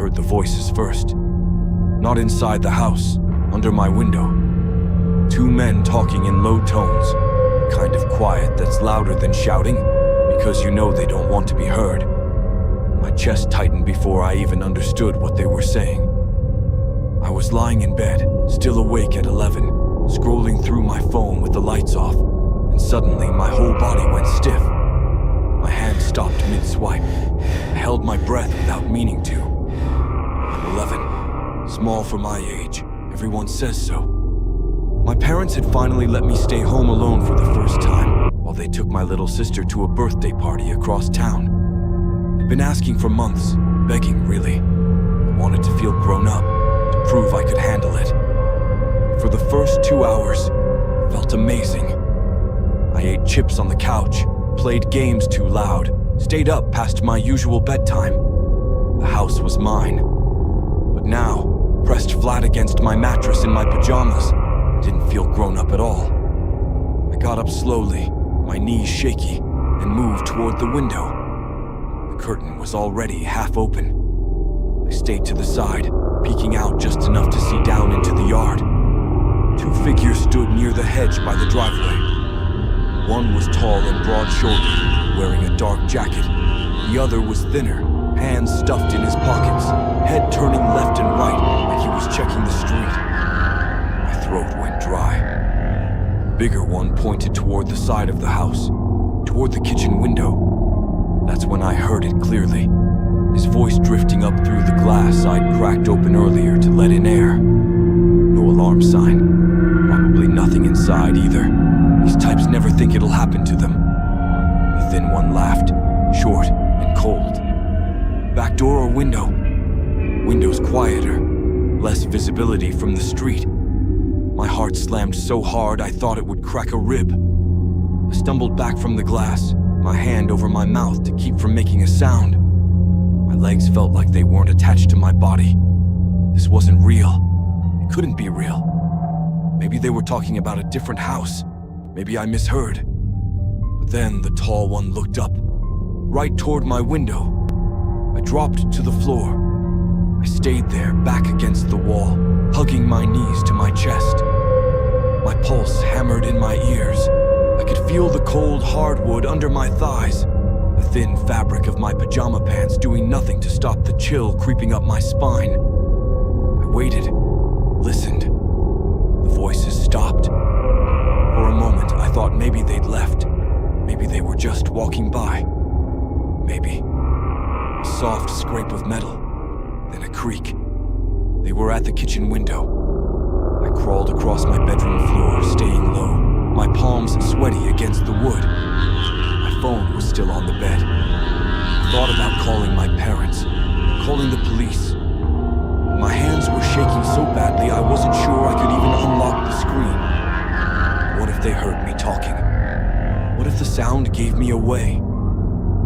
heard the voices first. Not inside the house, under my window. Two men talking in low tones, the kind of quiet that's louder than shouting, because you know they don't want to be heard. My chest tightened before I even understood what they were saying. I was lying in bed, still awake at 11, scrolling through my phone with the lights off, and suddenly my whole body went stiff. My hand stopped mid-swipe. I held my breath without meaning to. I'm 11, small for my age. Everyone says so. My parents had finally let me stay home alone for the first time, while they took my little sister to a birthday party across town. I'd been asking for months, begging really. I wanted to feel grown up, to prove I could handle it. For the first 2 hours, it felt amazing. I ate chips on the couch, played games too loud, stayed up past my usual bedtime. The house was mine. But now, pressed flat against my mattress in my pajamas, I didn't feel grown up at all. I got up slowly, my knees shaky, and moved toward the window. The curtain was already half open. I stayed to the side, peeking out just enough to see down into the yard. Two figures stood near the hedge by the driveway. One was tall and broad-shouldered, wearing a dark jacket. The other was thinner, hands stuffed in his pockets, head turning left and right like he was checking the street. My throat went dry. The bigger one pointed toward the side of the house, toward the kitchen window. That's when I heard it clearly, his voice drifting up through the glass I'd cracked open earlier to let in air. No alarm sign, probably nothing inside either. These types never think it'll happen to them. The thin one laughed, short and cold. Back door or window? Window's quieter, less visibility from the street. My heart slammed so hard I thought it would crack a rib. I stumbled back from the glass, my hand over my mouth to keep from making a sound. My legs felt like they weren't attached to my body. This wasn't real. It couldn't be real. Maybe they were talking about a different house. Maybe I misheard. But then the tall one looked up, right toward my window. I dropped to the floor. I stayed there, back against the wall, hugging my knees to my chest. My pulse hammered in my ears. I could feel the cold hardwood under my thighs, the thin fabric of my pajama pants doing nothing to stop the chill creeping up my spine. I waited, listened. The voices stopped. For a moment, I thought maybe they'd left. Maybe they were just walking by. Maybe. A soft scrape of metal, then a creak. They were at the kitchen window. I crawled across my bedroom floor, staying low, my palms sweaty against the wood. My phone was still on the bed. I thought about calling my parents, calling the police. My hands were shaking so badly I wasn't sure I could even unlock the screen. What if they heard me talking? What if the sound gave me away?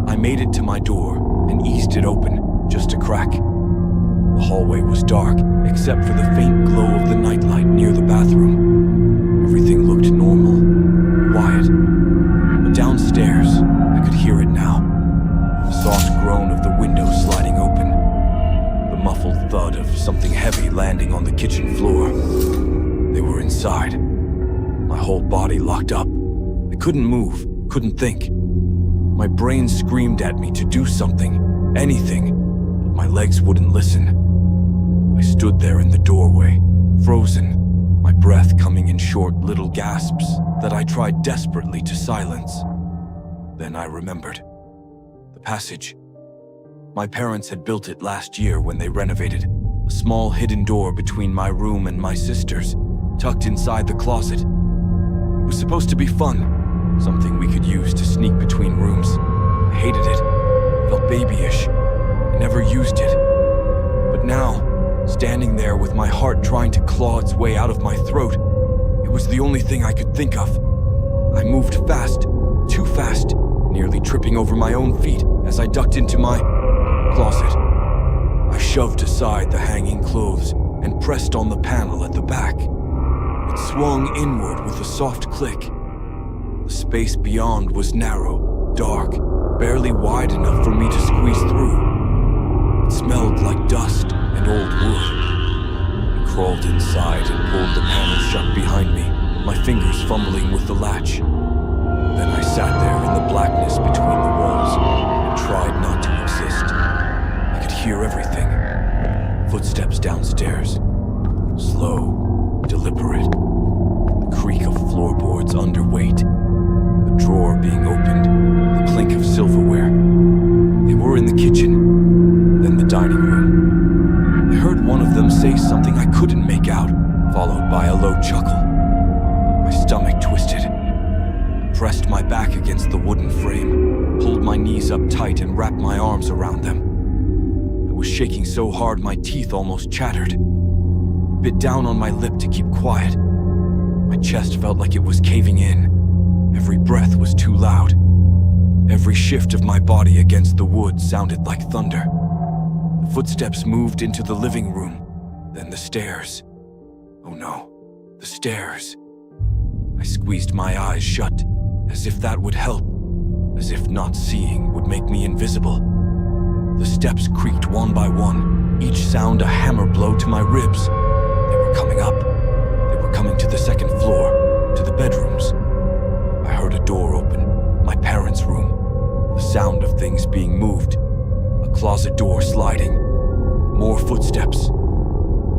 I made it to my door and eased it open, just a crack. The hallway was dark, except for the faint glow of the nightlight near the bathroom. Everything looked normal, quiet. But downstairs, I could hear it now. The soft groan of the window sliding open. The muffled thud of something heavy landing on the kitchen floor. They were inside. My whole body locked up. I couldn't move, couldn't think. My brain screamed at me to do something, anything, but my legs wouldn't listen. I stood there in the doorway, frozen, my breath coming in short little gasps that I tried desperately to silence. Then I remembered. The passage. My parents had built it last year when they renovated. A small hidden door between my room and my sister's, tucked inside the closet. It was supposed to be fun, something we could use to sneak between rooms. I hated it, felt babyish. I never used it. But now, standing there with my heart trying to claw its way out of my throat, it was the only thing I could think of. I moved fast, too fast, nearly tripping over my own feet as I ducked into my closet. I shoved aside the hanging clothes and pressed on the panel at the back. It swung inward with a soft click. The space beyond was narrow, dark, barely wide enough for me to squeeze through. It smelled like dust and old wood. I crawled inside and pulled the panel shut behind me, my fingers fumbling with the latch. Then I sat there in the blackness between the walls and tried not to exist. I could hear everything. Footsteps downstairs. Slow, deliberate. The creak of floorboards underweight. A drawer being opened. The clink of silverware. They were in the kitchen, then the dining room. I heard one of them say something I couldn't make out, followed by a low chuckle. My stomach twisted. I pressed my back against the wooden frame, pulled my knees up tight and wrapped my arms around them. I was shaking so hard my teeth almost chattered. I bit down on my lip to keep quiet. My chest felt like it was caving in. Every breath was too loud. Every shift of my body against the wood sounded like thunder. The footsteps moved into the living room, then the stairs. Oh no, the stairs. I squeezed my eyes shut, as if that would help, as if not seeing would make me invisible. The steps creaked one by one, each sound a hammer blow to my ribs. They were coming up. They were coming to the second floor, to the bedrooms. I heard a door open, my parents' room. The sound of things being moved. A closet door sliding. More footsteps.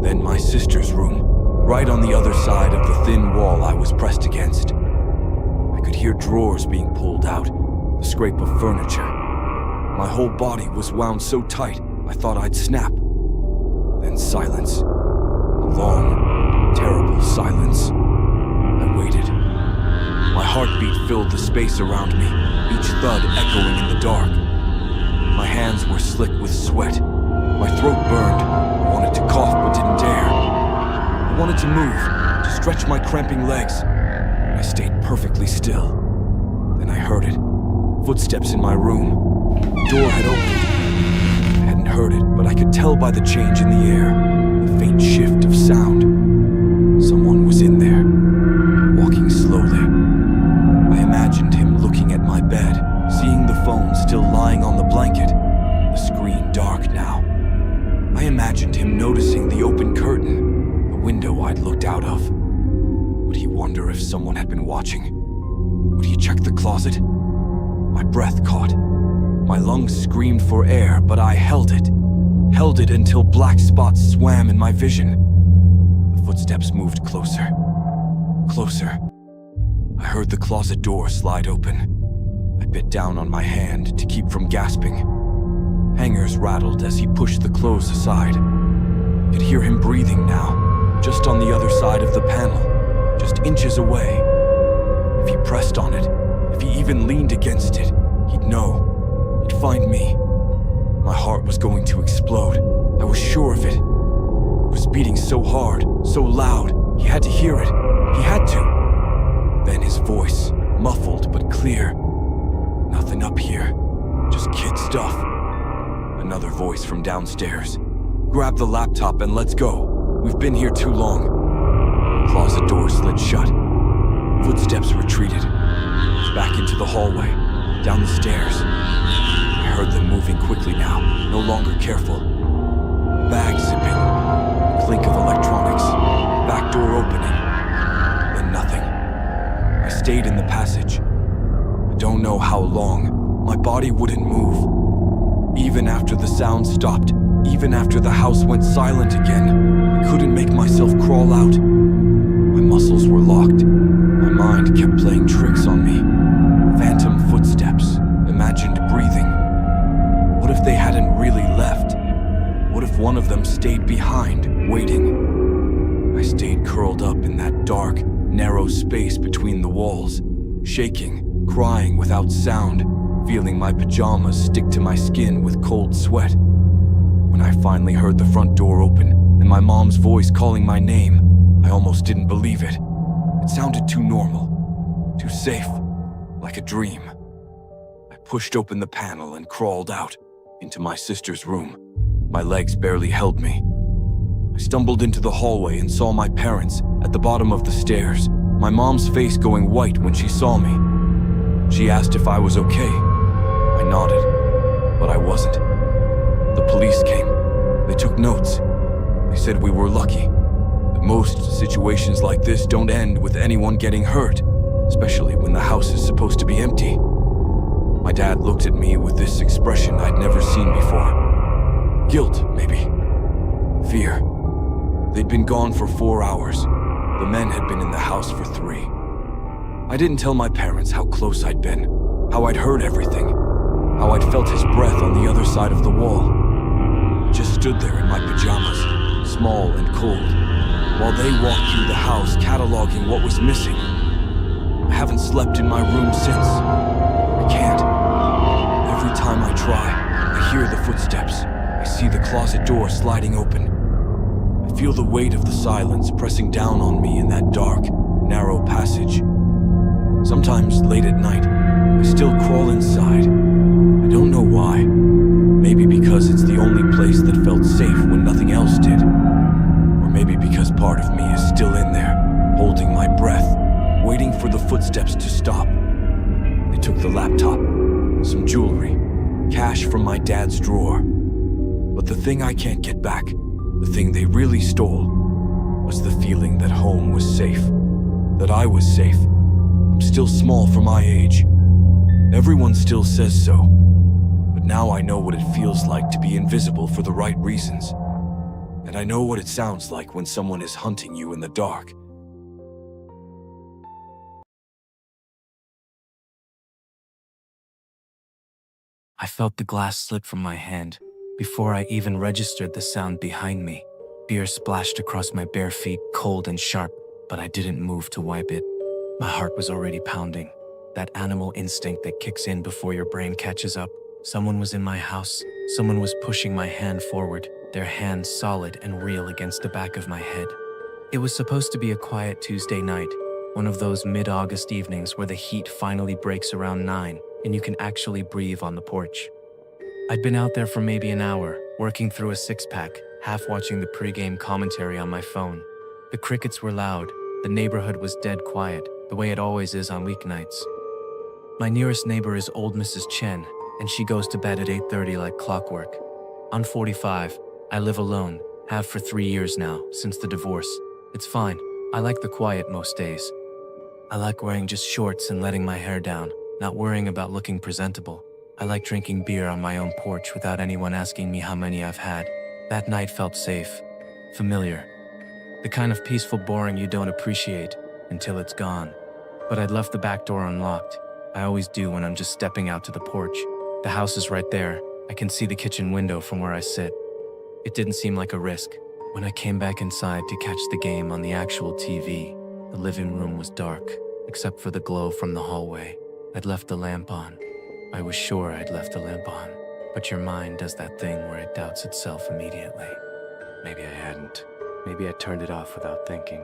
Then my sister's room, right on the other side of the thin wall I was pressed against. I could hear drawers being pulled out, the scrape of furniture. My whole body was wound so tight, I thought I'd snap. Then silence. A long, terrible silence. I waited. My heartbeat filled the space around me, each thud echoing in the dark. My hands were slick with sweat. My throat burned. I wanted to cough but didn't dare. I wanted to move, to stretch my cramping legs. I stayed perfectly still. Then I heard it. Footsteps in my room. The door had opened. I hadn't heard it, but I could tell by the change in the air, the faint shift of sound. Someone was in there, walking slowly. I imagined him looking at my bed, seeing the phone still lying on the blanket, the screen dark now. I imagined him noticing the open curtain, the window I'd looked out of. Would he wonder if someone had been watching? Would he check the closet? My breath caught. My lungs screamed for air, but I held it until black spots swam in my vision. The footsteps moved closer, closer. I heard the closet door slide open. I bit down on my hand to keep from gasping. Hangers rattled as he pushed the clothes aside. I could hear him breathing now, just on the other side of the panel, just inches away. If he pressed on it, if he even leaned against it, he'd know. He'd find me. My heart was going to explode. I was sure of it. It was beating so hard, so loud. He had to hear it. He had to. Then his voice, muffled but clear. Nothing up here. Just kid stuff. Another voice from downstairs. Grab the laptop and let's go. We've been here too long. The closet door slid shut. Footsteps retreated. Back into the hallway. Down the stairs. I heard them moving quickly now, no longer careful. Bag zipping. Clink of electronics. Back door opening. Then nothing. I stayed in the passage. I don't know how long. My body wouldn't move. Even after the sound stopped, even after the house went silent again, I couldn't make myself crawl out. My muscles were locked. My mind kept playing tricks on me. Phantom footsteps, imagined breathing. What if they hadn't really left? What if one of them stayed behind, waiting? I stayed curled up in that dark, narrow space between the walls, shaking, crying without sound, feeling my pajamas stick to my skin with cold sweat. When I finally heard the front door open and my mom's voice calling my name, I almost didn't believe it. It sounded too normal, too safe, like a dream. I pushed open the panel and crawled out into my sister's room. My legs barely held me. I stumbled into the hallway and saw my parents at the bottom of the stairs, my mom's face going white when she saw me. She asked if I was okay. I nodded, but I wasn't. The police came. took notes. They said we were lucky, that most situations like this don't end with anyone getting hurt, especially when the house is supposed to be empty. My dad looked at me with this expression I'd never seen before. Guilt, maybe. Fear. They'd been gone for 4 hours. The men had been in the house for 3. I didn't tell my parents how close I'd been, how I'd heard everything, how I'd felt his breath on the other side of the wall. I just stood there in my pajamas, small and cold, while they walked through the house cataloging what was missing. I haven't slept in my room since. I can't. Every time I try, I hear the footsteps. I see the closet door sliding open. I feel the weight of the silence pressing down on me in that dark, narrow passage. Sometimes, late at night, I still crawl inside. I don't know why. Maybe because it's the only place that felt safe when nothing else did. Or maybe because part of me is still in there, holding my breath, waiting for the footsteps to stop. They took the laptop, some jewelry, cash from my dad's drawer. But the thing I can't get back, the thing they really stole, was the feeling that home was safe, that I was safe. I'm still small for my age. Everyone still says so. But now I know what it feels like to be invisible for the right reasons. And I know what it sounds like when someone is hunting you in the dark. I felt the glass slip from my hand. Before I even registered the sound behind me, beer splashed across my bare feet, cold and sharp, but I didn't move to wipe it. My heart was already pounding. That animal instinct that kicks in before your brain catches up. Someone was in my house. Someone was pushing my hand forward, their hand solid and real against the back of my head. It was supposed to be a quiet Tuesday night, one of those mid-August evenings where the heat finally breaks around 9 and you can actually breathe on the porch. I'd been out there for maybe an hour, working through a six-pack, half watching the pregame commentary on my phone. The crickets were loud. The neighborhood was dead quiet, the way it always is on weeknights. My nearest neighbor is old Mrs. Chen, and she goes to bed at 8:30 like clockwork. I'm 45. I live alone, have for 3 years now, since the divorce. It's fine. I like the quiet most days. I like wearing just shorts and letting my hair down, not worrying about looking presentable. I like drinking beer on my own porch without anyone asking me how many I've had. That night felt safe, familiar. The kind of peaceful boring you don't appreciate until it's gone. But I'd left the back door unlocked. I always do when I'm just stepping out to the porch. The house is right there. I can see the kitchen window from where I sit. It didn't seem like a risk. When I came back inside to catch the game on the actual TV, the living room was dark, except for the glow from the hallway. I'd left the lamp on. I was sure I'd left the lamp on, but your mind does that thing where it doubts itself immediately. Maybe I hadn't. Maybe I turned it off without thinking.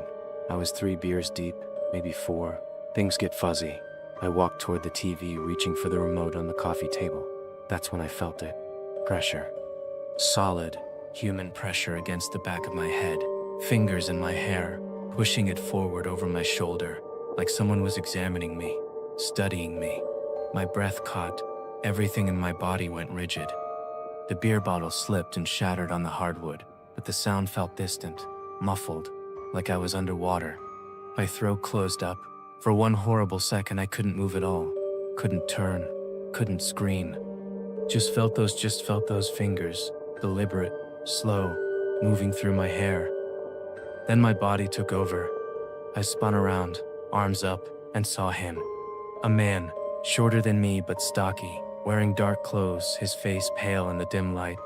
I was 3 beers deep, maybe 4. Things get fuzzy. I walked toward the TV, reaching for the remote on the coffee table. That's when I felt it. Pressure. Solid, human pressure against the back of my head. Fingers in my hair, pushing it forward over my shoulder, like someone was examining me, studying me. My breath caught. Everything in my body went rigid. The beer bottle slipped and shattered on the hardwood, but the sound felt distant, muffled, like I was underwater. My throat closed up. For one horrible second, I couldn't move at all. Couldn't turn. Couldn't scream. Just felt those fingers, deliberate, slow, moving through my hair. Then my body took over. I spun around, arms up, and saw him. A man, shorter than me but stocky, wearing dark clothes, his face pale in the dim light.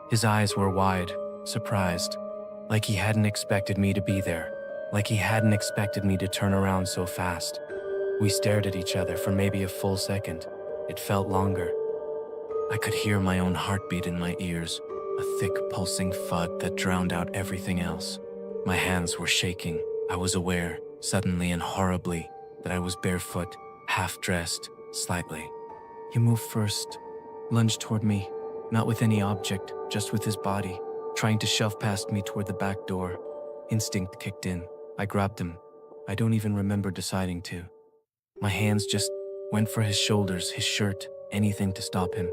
His eyes were wide, surprised, like he hadn't expected me to be there, like he hadn't expected me to turn around so fast. We stared at each other for maybe a full second. It felt longer. I could hear my own heartbeat in my ears, a thick pulsing thud that drowned out everything else. My hands were shaking. I was aware, suddenly and horribly, that I was barefoot, half-dressed, slightly. He moved first, lunged toward me, not with any object, just with his body, trying to shove past me toward the back door. Instinct kicked in. I grabbed him. I don't even remember deciding to. My hands just went for his shoulders, his shirt, anything to stop him.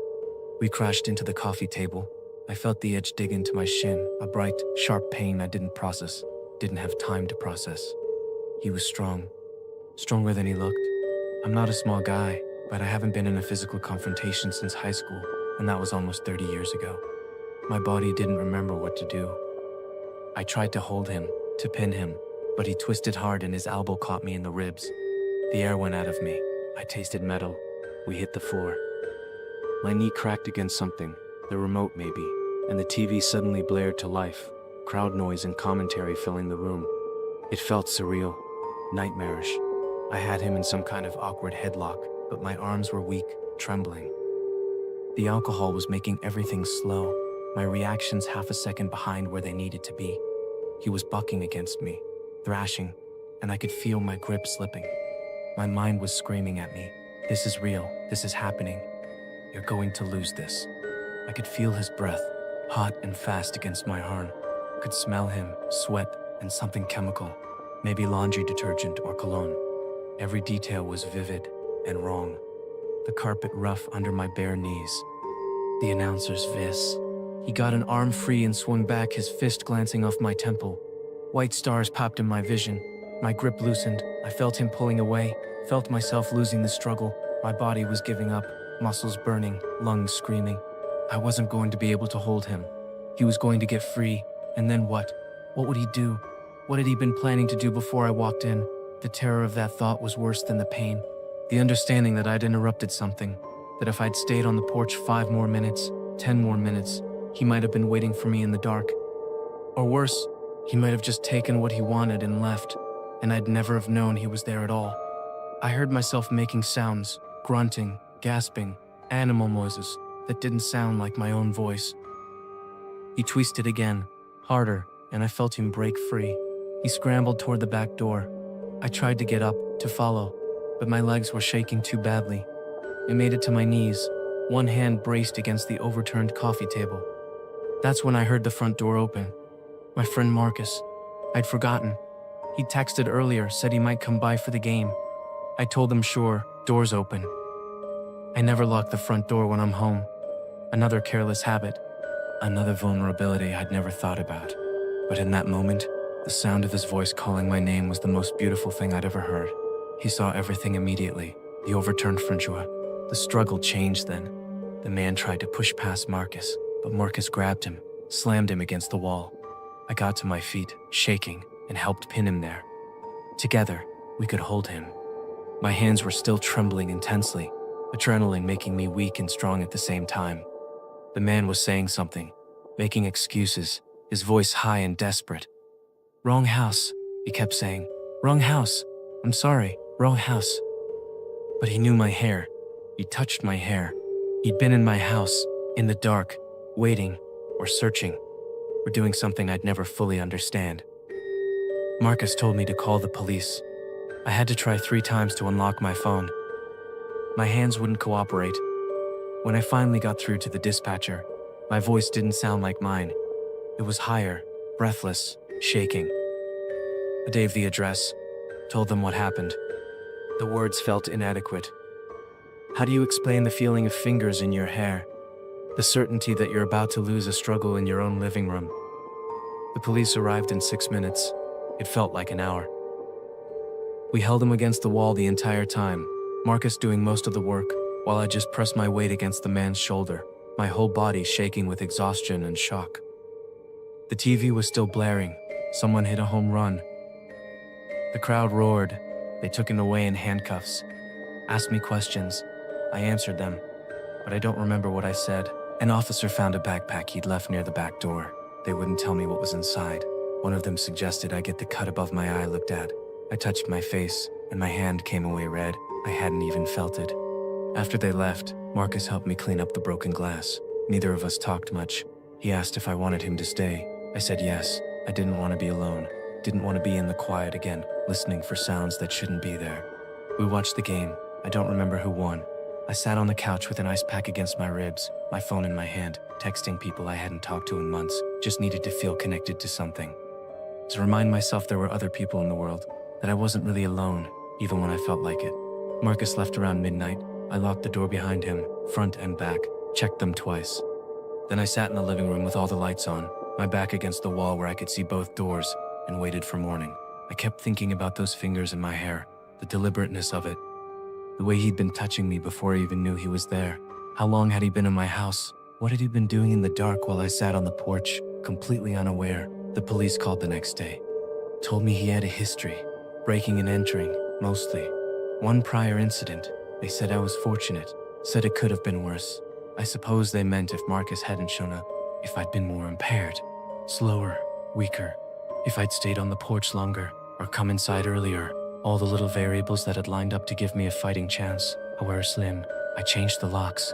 We crashed into the coffee table. I felt the edge dig into my shin, a bright, sharp pain I didn't have time to process. He was strong, stronger than he looked. I'm not a small guy, but I haven't been in a physical confrontation since high school, and that was almost 30 years ago. My body didn't remember what to do. I tried to hold him, to pin him, but he twisted hard and his elbow caught me in the ribs. The air went out of me. I tasted metal. We hit the floor. My knee cracked against something, the remote maybe, and the TV suddenly blared to life, crowd noise and commentary filling the room. It felt surreal, nightmarish. I had him in some kind of awkward headlock, but my arms were weak, trembling. The alcohol was making everything slow, my reactions half a second behind where they needed to be. He was bucking against me, thrashing, and I could feel my grip slipping. My mind was screaming at me, "This is real, this is happening. You're going to lose this." I could feel his breath, hot and fast against my arm. Could smell him, sweat, and something chemical, maybe laundry detergent or cologne. Every detail was vivid and wrong. The carpet rough under my bare knees. The announcer's vis. He got an arm free and swung back, his fist glancing off my temple. White stars popped in my vision. My grip loosened. I felt him pulling away, felt myself losing the struggle. My body was giving up, muscles burning, lungs screaming. I wasn't going to be able to hold him. He was going to get free, and then what? What would he do? What had he been planning to do before I walked in? The terror of that thought was worse than the pain. The understanding that I'd interrupted something, that if I'd stayed on the porch 5 more minutes, 10 more minutes, he might have been waiting for me in the dark. Or worse, he might have just taken what he wanted and left, and I'd never have known he was there at all. I heard myself making sounds, grunting, gasping, animal noises that didn't sound like my own voice. He twisted again, harder, and I felt him break free. He scrambled toward the back door. I tried to get up, to follow, but my legs were shaking too badly. I made it to my knees, one hand braced against the overturned coffee table. That's when I heard the front door open. My friend Marcus. I'd forgotten. He'd texted earlier, said he might come by for the game. I told him sure, doors open. I never lock the front door when I'm home. Another careless habit. Another vulnerability I'd never thought about. But in that moment, the sound of his voice calling my name was the most beautiful thing I'd ever heard. He saw everything immediately. The overturned front door. The struggle changed then. The man tried to push past Marcus, but Marcus grabbed him, slammed him against the wall. I got to my feet, shaking, and helped pin him there. Together, we could hold him. My hands were still trembling intensely, adrenaline making me weak and strong at the same time. The man was saying something, making excuses, his voice high and desperate. "Wrong house," he kept saying. "Wrong house. I'm sorry, wrong house." But he knew my hair. He touched my hair. He'd been in my house, in the dark, waiting, or searching, or doing something I'd never fully understand. Marcus told me to call the police. I had to try 3 times to unlock my phone. My hands wouldn't cooperate. When I finally got through to the dispatcher, my voice didn't sound like mine. It was higher, breathless, shaking. I gave the address, told them what happened. The words felt inadequate. How do you explain the feeling of fingers in your hair? The certainty that you're about to lose a struggle in your own living room. The police arrived in 6 minutes. It felt like an hour. We held him against the wall the entire time, Marcus doing most of the work, while I just pressed my weight against the man's shoulder, my whole body shaking with exhaustion and shock. The TV was still blaring. Someone hit a home run. The crowd roared. They took him away in handcuffs. Asked me questions. I answered them, but I don't remember what I said. An officer found a backpack he'd left near the back door. They wouldn't tell me what was inside. One of them suggested I get the cut above my eye looked at. I touched my face, and my hand came away red. I hadn't even felt it. After they left, Marcus helped me clean up the broken glass. Neither of us talked much. He asked if I wanted him to stay. I said yes. I didn't want to be alone. Didn't want to be in the quiet again, listening for sounds that shouldn't be there. We watched the game. I don't remember who won. I sat on the couch with an ice pack against my ribs, my phone in my hand, texting people I hadn't talked to in months. Just needed to feel connected to something. To remind myself there were other people in the world, that I wasn't really alone, even when I felt like it. Marcus left around midnight. I locked the door behind him, front and back, checked them twice. Then I sat in the living room with all the lights on, my back against the wall where I could see both doors, and waited for morning. I kept thinking about those fingers in my hair, the deliberateness of it, the way he'd been touching me before I even knew he was there. How long had he been in my house? What had he been doing in the dark while I sat on the porch, completely unaware? The police called the next day. Told me he had a history, breaking and entering, mostly. One prior incident. They said I was fortunate, said it could have been worse. I suppose they meant if Marcus hadn't shown up, if I'd been more impaired, slower, weaker, if I'd stayed on the porch longer, or come inside earlier. All the little variables that had lined up to give me a fighting chance. I wear a slim. I changed the locks,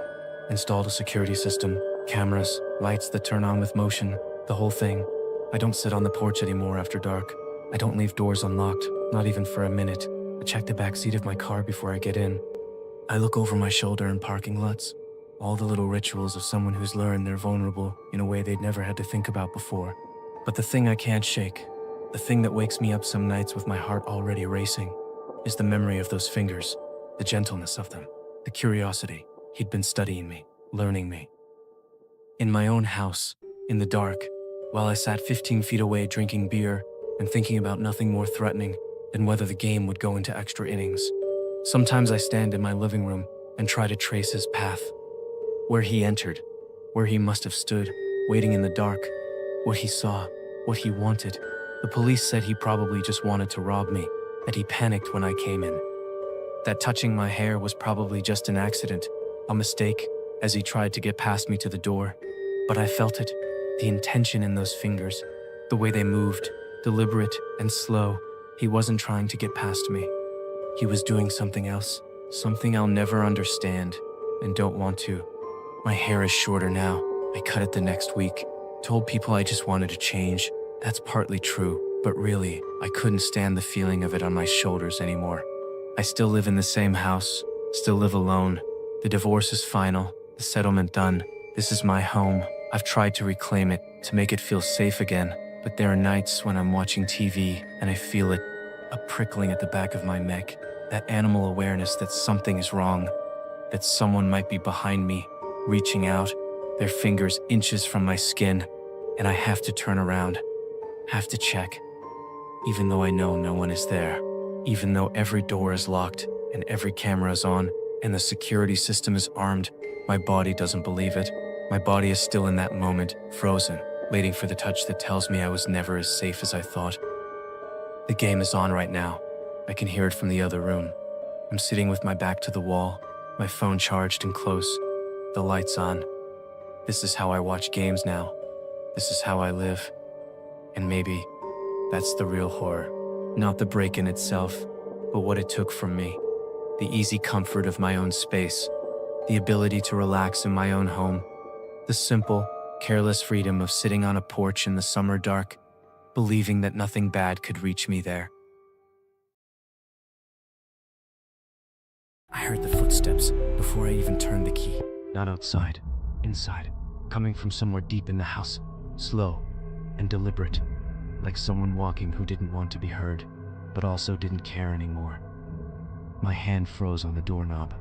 installed a security system, cameras, lights that turn on with motion, the whole thing. I don't sit on the porch anymore after dark. I don't leave doors unlocked, not even for a minute. I check the back seat of my car before I get in. I look over my shoulder in parking lots. All the little rituals of someone who's learned they're vulnerable in a way they'd never had to think about before. But the thing I can't shake, the thing that wakes me up some nights with my heart already racing, is the memory of those fingers, the gentleness of them, the curiosity. He'd been studying me, learning me. In my own house, in the dark, while I sat 15 feet away drinking beer and thinking about nothing more threatening than whether the game would go into extra innings. Sometimes I stand in my living room and try to trace his path. Where he entered, where he must have stood, waiting in the dark, what he saw, what he wanted. The police said he probably just wanted to rob me, that he panicked when I came in. That touching my hair was probably just an accident, a mistake, as he tried to get past me to the door. But I felt it, the intention in those fingers, the way they moved, deliberate and slow. He wasn't trying to get past me. He was doing something else, something I'll never understand and don't want to. My hair is shorter now. I cut it the next week. Told people I just wanted to change. That's partly true, but really, I couldn't stand the feeling of it on my shoulders anymore. I still live in the same house, still live alone. The divorce is final, the settlement done. This is my home. I've tried to reclaim it, to make it feel safe again, but there are nights when I'm watching TV and I feel it, a prickling at the back of my neck, that animal awareness that something is wrong, that someone might be behind me, reaching out, their fingers inches from my skin, and I have to turn around, have to check, even though I know no one is there, even though every door is locked and every camera is on and the security system is armed. My body doesn't believe it. My body is still in that moment, frozen, waiting for the touch that tells me I was never as safe as I thought. The game is on right now. I can hear it from the other room. I'm sitting with my back to the wall, my phone charged and close, the lights on. This is how I watch games now. This is how I live. And maybe that's the real horror. Not the break-in itself, but what it took from me. The easy comfort of my own space. The ability to relax in my own home. The simple, careless freedom of sitting on a porch in the summer dark, believing that nothing bad could reach me there. I heard the footsteps before I even turned the key. Not outside, inside, coming from somewhere deep in the house, slow and deliberate, like someone walking who didn't want to be heard, but also didn't care anymore. My hand froze on the doorknob.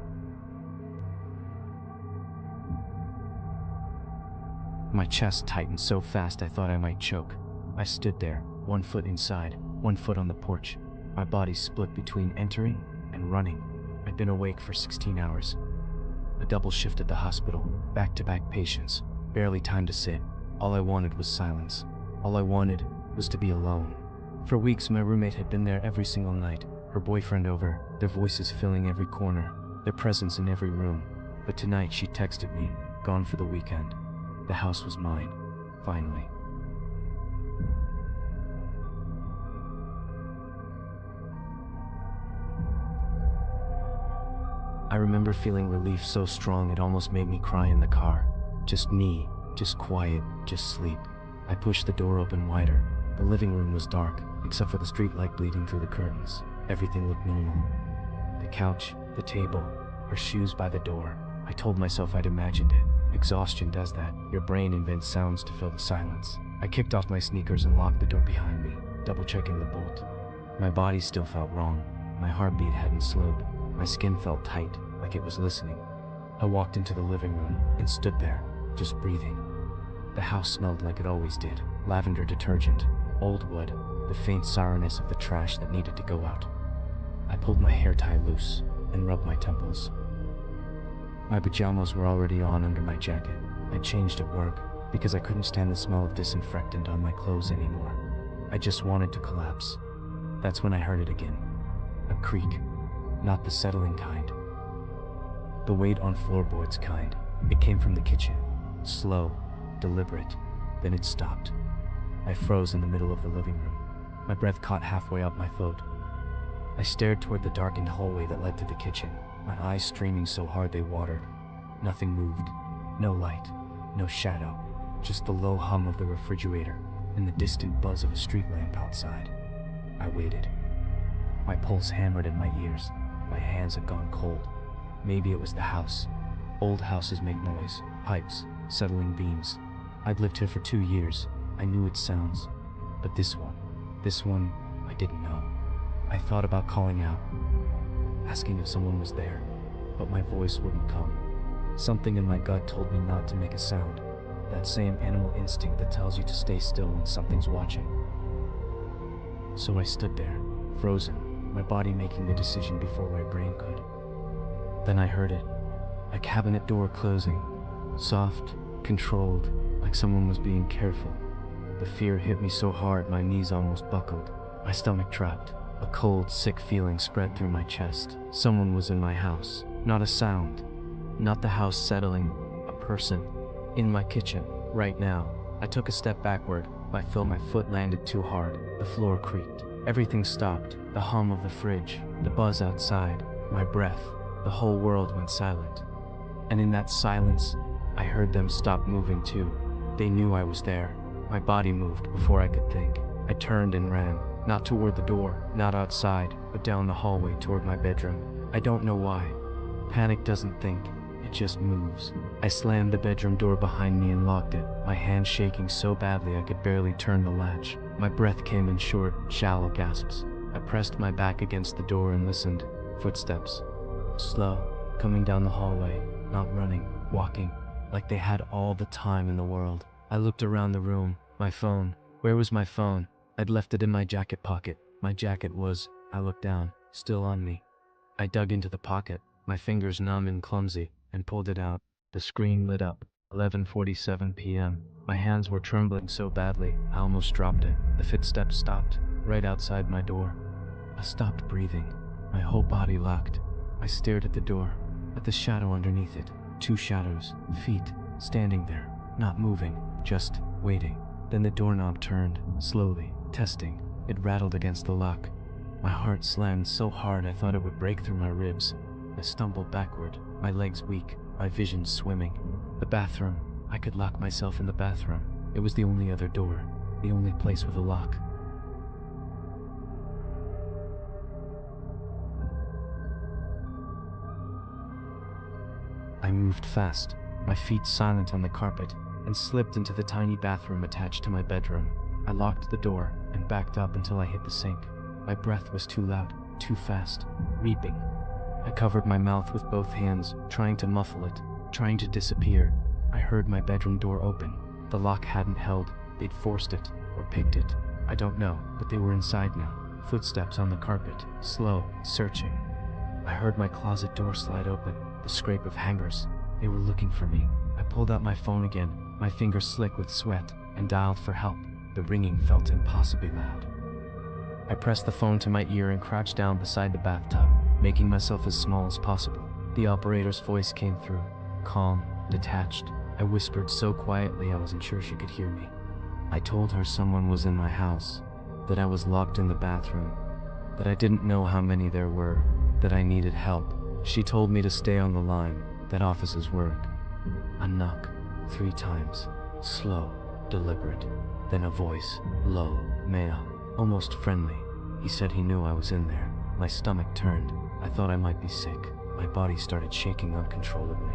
My chest tightened so fast I thought I might choke. I stood there, 1 foot inside, 1 foot on the porch. My body split between entering and running. I'd been awake for 16 hours. A double shift at the hospital, back-to-back patients, barely time to sit. All I wanted was silence. All I wanted was to be alone. For weeks, my roommate had been there every single night, her boyfriend over, their voices filling every corner, their presence in every room. But tonight she texted me, gone for the weekend. The house was mine, finally. I remember feeling relief so strong it almost made me cry in the car. Just me, just quiet, just sleep. I pushed the door open wider. The living room was dark, except for the streetlight bleeding through the curtains. Everything looked normal. The couch, the table, her shoes by the door. I told myself I'd imagined it. Exhaustion does that. Your brain invents sounds to fill the silence. I kicked off my sneakers and locked the door behind me, double-checking the bolt. My body still felt wrong. My heartbeat hadn't slowed. My skin felt tight, like it was listening. I walked into the living room and stood there, just breathing. The house smelled like it always did. Lavender detergent, old wood, the faint sourness of the trash that needed to go out. I pulled my hair tie loose and rubbed my temples. My pajamas were already on under my jacket. I changed at work because I couldn't stand the smell of disinfectant on my clothes anymore. I just wanted to collapse. That's when I heard it again. A creak, not the settling kind. The weight on floorboards kind. It came from the kitchen. Slow, deliberate. Then it stopped. I froze in the middle of the living room. My breath caught halfway up my throat. I stared toward the darkened hallway that led to the kitchen, my eyes streaming so hard they watered. Nothing moved. No light. No shadow. Just the low hum of the refrigerator and the distant buzz of a street lamp outside. I waited. My pulse hammered in my ears. My hands had gone cold. Maybe it was the house. Old houses make noise. Pipes. Settling beams. I'd lived here for 2 years. I knew its sounds. But this one, I didn't know. I thought about calling out, asking if someone was there, but my voice wouldn't come. Something in my gut told me not to make a sound. That same animal instinct that tells you to stay still when something's watching. So I stood there, frozen, my body making the decision before my brain could. Then I heard it. A cabinet door closing. Soft, controlled, like someone was being careful. The fear hit me so hard my knees almost buckled. My stomach dropped. A cold, sick feeling spread through my chest. Someone was in my house. Not a sound. Not the house settling. A person. In my kitchen. Right now. I took a step backward. I felt my foot landed too hard. The floor creaked. Everything stopped. The hum of the fridge. The buzz outside. My breath. The whole world went silent. And in that silence, I heard them stop moving too. They knew I was there. My body moved before I could think. I turned and ran. Not toward the door, not outside, but down the hallway toward my bedroom. I don't know why. Panic doesn't think, it just moves. I slammed the bedroom door behind me and locked it, my hand shaking so badly I could barely turn the latch. My breath came in short, shallow gasps. I pressed my back against the door and listened. Footsteps. Slow, coming down the hallway, not running, walking, like they had all the time in the world. I looked around the room. My phone. Where was my phone? I'd left it in my jacket pocket. My jacket was, I looked down, still on me. I dug into the pocket, my fingers numb and clumsy, and pulled it out. The screen lit up. 11:47 p.m. My hands were trembling so badly, I almost dropped it. The footsteps stopped, right outside my door. I stopped breathing. My whole body locked. I stared at the door, at the shadow underneath it. 2 shadows, feet, standing there, not moving, just waiting. Then the doorknob turned, slowly, testing. It rattled against the lock. My heart slammed so hard I thought it would break through my ribs. I stumbled backward, my legs weak, my vision swimming. The bathroom. I could lock myself in the bathroom. It was the only other door, the only place with a lock. I moved fast, my feet silent on the carpet, and slipped into the tiny bathroom attached to my bedroom. I locked the door and backed up until I hit the sink. My breath was too loud, too fast, reaping. I covered my mouth with both hands, trying to muffle it, trying to disappear. I heard my bedroom door open. The lock hadn't held. They'd forced it, or picked it. I don't know, but they were inside now. Footsteps on the carpet, slow, searching. I heard my closet door slide open, the scrape of hangers. They were looking for me. I pulled out my phone again, my fingers slick with sweat, and dialed for help. The ringing felt impossibly loud. I pressed the phone to my ear and crouched down beside the bathtub, making myself as small as possible. The operator's voice came through, calm, detached. I whispered so quietly I wasn't sure she could hear me. I told her someone was in my house, that I was locked in the bathroom, that I didn't know how many there were, that I needed help. She told me to stay on the line, that offices work. A knock, 3 times, slow, deliberate. Then a voice, low, male, almost friendly. He said he knew I was in there. My stomach turned. I thought I might be sick. My body started shaking uncontrollably.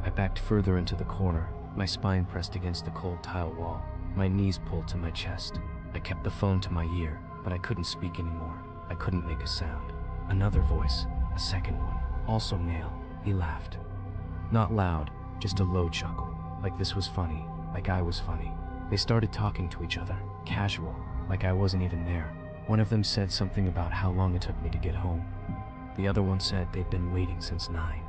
I backed further into the corner, my spine pressed against the cold tile wall, my knees pulled to my chest. I kept the phone to my ear, but I couldn't speak anymore. I couldn't make a sound. Another voice, a second one, also male. He laughed. Not loud, just a low chuckle, like this was funny. like I was funny. They started talking to each other, casual, like I wasn't even there. One of them said something about how long it took me to get home. The other one said they'd been waiting since 9.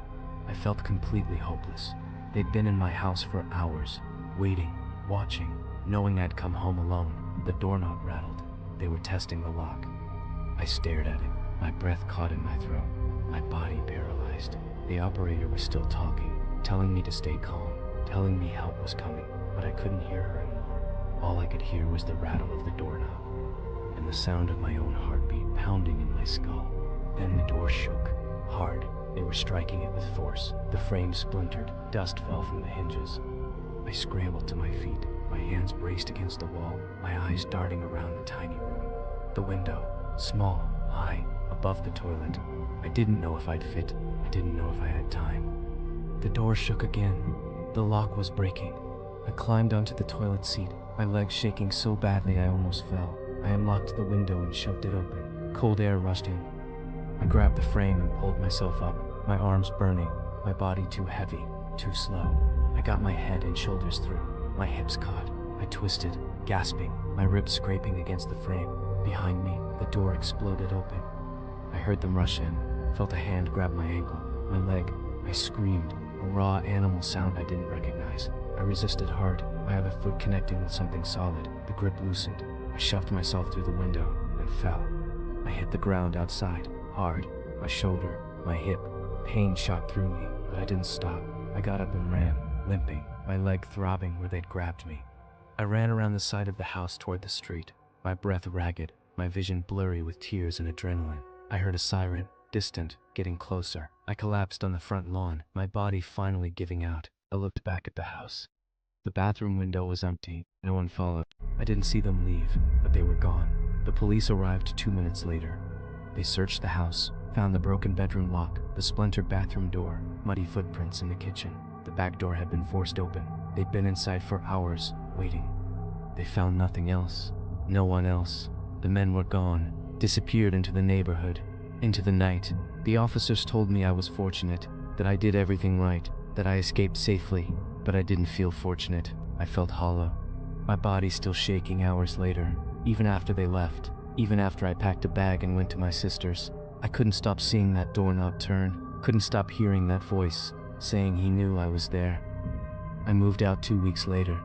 I felt completely hopeless. They'd been in my house for hours, waiting, watching, knowing I'd come home alone. The doorknob rattled. They were testing the lock. I stared at it, my breath caught in my throat, my body paralyzed. The operator was still talking, telling me to stay calm, telling me help was coming, but I couldn't hear her anymore. All I could hear was the rattle of the doorknob and the sound of my own heartbeat pounding in my skull. Then the door shook, hard. They were striking it with force. The frame splintered, dust fell from the hinges. I scrambled to my feet, my hands braced against the wall, my eyes darting around the tiny room. The window, small, high, above the toilet. I didn't know if I'd fit. I didn't know if I had time. The door shook again. The lock was breaking. I climbed onto the toilet seat, my legs shaking so badly I almost fell. I unlocked the window and shoved it open. Cold air rushed in. I grabbed the frame and pulled myself up, my arms burning, my body too heavy, too slow. I got my head and shoulders through, my hips caught. I twisted, gasping, my ribs scraping against the frame. Behind me, the door exploded open. I heard them rush in, felt a hand grab my ankle, my leg. I screamed, a raw animal sound I didn't recognize. I resisted hard, my other foot connecting with something solid. The grip loosened. I shoved myself through the window and fell. I hit the ground outside, hard, my shoulder, my hip. Pain shot through me, but I didn't stop. I got up and ran, limping, my leg throbbing where they'd grabbed me. I ran around the side of the house toward the street, my breath ragged, my vision blurry with tears and adrenaline. I heard a siren, distant, getting closer. I collapsed on the front lawn, my body finally giving out. I looked back at the house. The bathroom window was empty. No one followed. I didn't see them leave, but they were gone. The police arrived 2 minutes later. They searched the house, found the broken bedroom lock, the splintered bathroom door, muddy footprints in the kitchen. The back door had been forced open. They'd been inside for hours, waiting. They found nothing else. No one else. The men were gone, disappeared into the neighborhood, into the night. The officers told me I was fortunate, that I did everything right, that I escaped safely, but I didn't feel fortunate. I felt hollow. My body still shaking hours later, even after they left, even after I packed a bag and went to my sister's. I couldn't stop seeing that doorknob turn, couldn't stop hearing that voice, saying he knew I was there. I moved out 2 weeks later.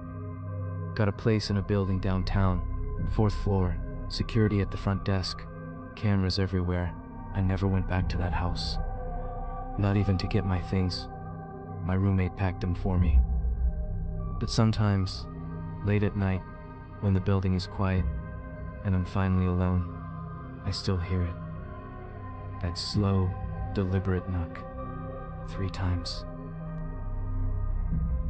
Got a place in a building downtown, 4th floor, security at the front desk, cameras everywhere. I never went back to that house. Not even to get my things. My roommate packed them for me. But sometimes, late at night, when the building is quiet, and I'm finally alone, I still hear it. That slow, deliberate knock. 3 times.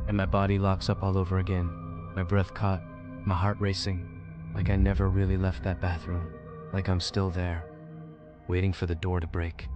And my body locks up all over again. My breath caught, my heart racing, like I never really left that bathroom, like I'm still there, waiting for the door to break.